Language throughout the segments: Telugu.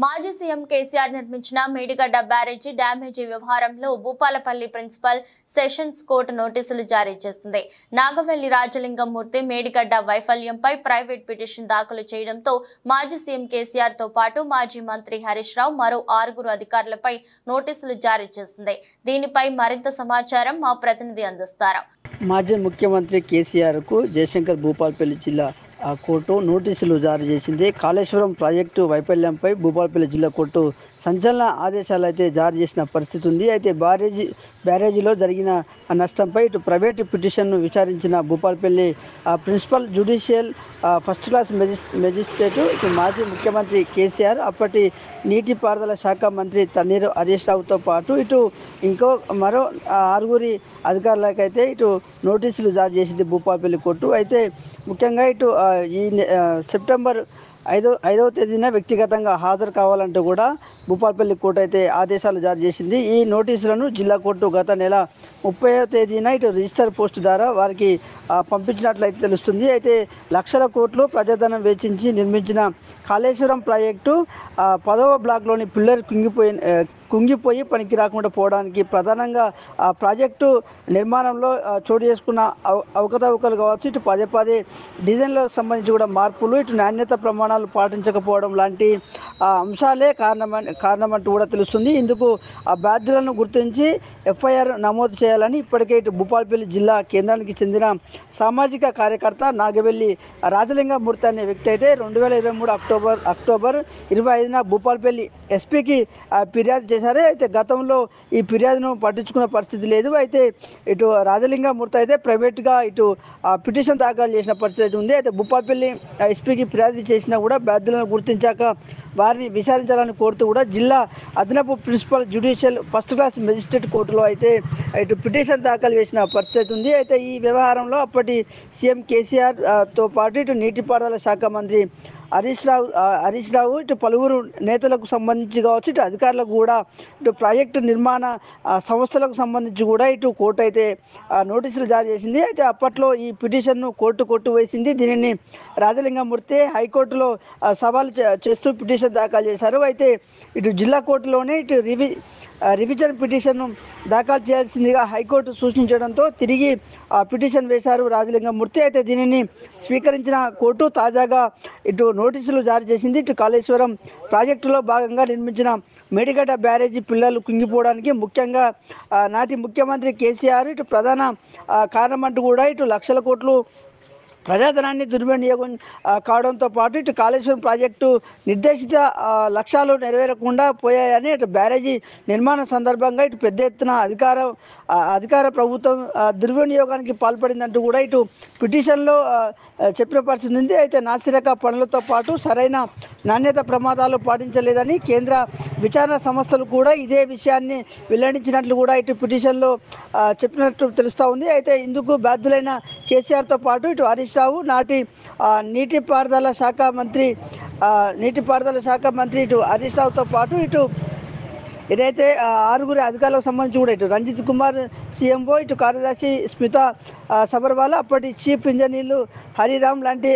మాజీ సీఎం కేసీఆర్ నిర్మించిన మేడిగడ్డ బ్యారేజీ డ్యామేజీ వ్యవహారంలో భూపాలపల్లి ప్రిన్సిపల్ సెషన్స్ కోర్టు నోటీసులు జారీ చేసింది. నాగవెల్లి రాజలింగం మూర్తి మేడిగడ్డ వైఫల్యంపై ప్రైవేట్ పిటిషన్ దాఖలు చేయడంతో మాజీ సీఎం కేసీఆర్ తో పాటు మాజీ మంత్రి హరీష్ రావు మరో 6 అధికారులపై నోటీసులు జారీ చేసింది. దీనిపై మరింత సమాచారం మా ప్రతినిధి అందిస్తారు. మాజీ ముఖ్యమంత్రి కేసీఆర్ కు జయశంకర్ భూపాలపల్లి జిల్లా కోర్టు నోటీసులు జారీ చేసింది. కాళేశ్వరం ప్రాజెక్టు వైఫల్యంపై భూపాలపల్లి జిల్లా కోర్టు సంచలన ఆదేశాలు అయితే జారీ చేసిన పరిస్థితి ఉంది. అయితే బ్యారేజీలో జరిగిన నష్టంపై ఇటు ప్రైవేటు పిటిషన్ను విచారించిన Bhupalpally principal judicial first class magistrate ఇటు మాజీ ముఖ్యమంత్రి కేసీఆర్, అప్పటి నీటిపారుదల శాఖ మంత్రి తన్నీరు హరీష్ రావుతో పాటు ఇటు మరో 6 అధికారులకైతే ఇటు నోటీసులు జారీ చేసింది భూపాలపల్లి కోర్టు. అయితే ముఖ్యంగా ఇటు ఈ సెప్టెంబర్ 5వ తేదీన వ్యక్తిగతంగా హాజరు కావాలంటూ కూడా భూపాలపల్లి కోర్టు అయితే ఆదేశాలు జారీ చేసింది. ఈ నోటీసులను జిల్లా కోర్టు గత నెల 30వ తేదీన ఇటు రిజిస్టర్ పోస్టు ద్వారా వారికి పంపించినట్లయితే తెలుస్తుంది. అయితే లక్షల కోట్లు ప్రజాధనం వెచ్చించి నిర్మించిన కాళేశ్వరం ప్రాజెక్టు 10వ బ్లాక్లోని పిల్లర్ కుంగిపోయి పనికి రాకుండా పోవడానికి ప్రధానంగా ప్రాజెక్టు నిర్మాణంలో చోటు చేసుకున్న అవకతవకలు కావచ్చు, ఇటు పదే డిజైన్లకు సంబంధించి కూడా మార్పులు, ఇటు నాణ్యత ప్రమాణాలు పాటించకపోవడం లాంటి అంశాలే కారణమంటూ కూడా తెలుస్తుంది. ఇందుకు బాధ్యులను గుర్తించి ఎఫ్ఐఆర్ నమోదు చేయాలని ఇప్పటికే ఇటు భూపాలపల్లి జిల్లా కేంద్రానికి చెందిన సామాజిక కార్యకర్త నాగవెల్లి రాజలింగం మూర్తి అనే వ్యక్తి అయితే 2023 అక్టోబర్ 25న భూపాలపల్లి ఎస్పీకి ఫిర్యాదు చేశారు. అయితే గతంలో ఈ ఫిర్యాదును పట్టించుకున్న పరిస్థితి లేదు. అయితే ఇటు రాజలింగం మూర్తి అయితే ప్రైవేట్గా ఇటు పిటిషన్ దాఖలు చేసిన పరిస్థితి అయితే ఉంది. అయితే భూపాలపల్లి ఎస్పీకి ఫిర్యాదు చేసినా కూడా బాధ్యులను గుర్తించాక వారిని విచారించాలని కోరుతూ కూడా జిల్లా అదనపు principal judicial first class magistrate కోర్టులో అయితే ఇటు పిటిషన్ దాఖలు చేసిన పరిస్థితి ఉంది. అయితే ఈ వ్యవహారంలో అప్పటి సీఎం కేసీఆర్ తో పాటు ఇటు నీటిపారుదల శాఖ మంత్రి హరీష్ రావు ఇటు పలువురు నేతలకు సంబంధించి కావచ్చు, ఇటు అధికారులకు కూడా, ఇటు ప్రాజెక్టు నిర్మాణ సంస్థలకు సంబంధించి కూడా ఇటు కోర్టు అయితే నోటీసులు జారీ చేసింది. అయితే అప్పట్లో ఈ పిటిషన్ను కోర్టు వేసింది. దీనిని రాజలింగమూర్తి హైకోర్టులో సవాలు చేస్తూ పిటిషన్ దాఖలు చేశారు. అయితే ఇటు జిల్లా కోర్టులోనే ఇటు రివిజన్ పిటిషన్ను దాఖలు చేయాల్సిందిగా హైకోర్టు సూచించడంతో తిరిగి పిటిషన్ వేశారు రాజలింగమూర్తి. అయితే దీనిని స్వీకరించిన కోర్టు తాజాగా ఇటు నోటీసులు జారీ చేసింది. ఇటు కాళేశ్వరం ప్రాజెక్టులో భాగంగా నిర్మించిన మేడిగడ్డ బ్యారేజీ పిల్లలు కుంగిపోవడానికి ముఖ్యంగా నాటి ముఖ్యమంత్రి కేసీఆర్ ఇటు ప్రధాన కారణమంటూ కూడా ఇటు లక్షల కోట్లు ప్రజాధనాన్ని దుర్వినియోగం కావడంతో పాటు ఇటు కాళేశ్వరం ప్రాజెక్టు నిర్దేశిత లక్ష్యాలు నెరవేరకుండా పోయాయని ఇటు బ్యారేజీ నిర్మాణ సందర్భంగా ఇటు పెద్ద ఎత్తున అధికార ప్రభుత్వం దుర్వినియోగానికి పాల్పడిందంటూ కూడా ఇటు పిటిషన్లో చెప్పిన పరిస్థితి ఉంది. అయితే నాసిరక పనులతో పాటు సరైన నాణ్యత ప్రమాదాలు పాటించలేదని కేంద్ర విచారణ సంస్థలు కూడా ఇదే విషయాన్ని వెల్లడించినట్లు కూడా ఇటు పిటిషన్లో చెప్పినట్టు తెలుస్తూ ఉంది. అయితే ఇందుకు బాధ్యులైన కేసీఆర్తో పాటు ఇటు హరీష్ రావు, నాటి నీటిపారుదల శాఖ మంత్రి ఇటు హరీష్ రావుతో పాటు ఇటు ఏదైతే 6 అధికారులకు సంబంధించి కూడా ఇటు రంజిత్ కుమార్ సీఎంఓ, ఇటు కార్యదర్శి స్మిత సబర్వాలా, అప్పటి చీఫ్ ఇంజనీర్లు హరిరామ్ లాంటి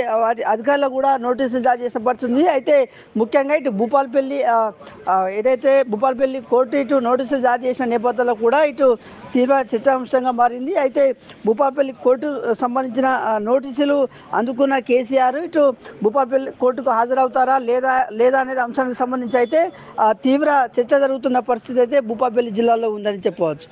అధికారులు కూడా నోటీసులు జారీ చేసిన పరిస్థితుంది. అయితే ముఖ్యంగా ఇటు భూపాలపల్లి కోర్టు ఇటు నోటీసులు జారీ చేసిన నేపథ్యంలో కూడా ఇటు తీవ్ర చర్చాంశంగా మారింది. అయితే భూపాలపల్లి కోర్టు సంబంధించిన నోటీసులు అందుకున్న కేసీఆర్ ఇటు భూపాలపల్లి కోర్టుకు హాజరవుతారా లేదా అనేది అంశానికి సంబంధించి అయితే తీవ్ర చర్చ జరుగుతున్న పరిస్థితి అయితే భూపాలపల్లి జిల్లాలో ఉందని చెప్పవచ్చు.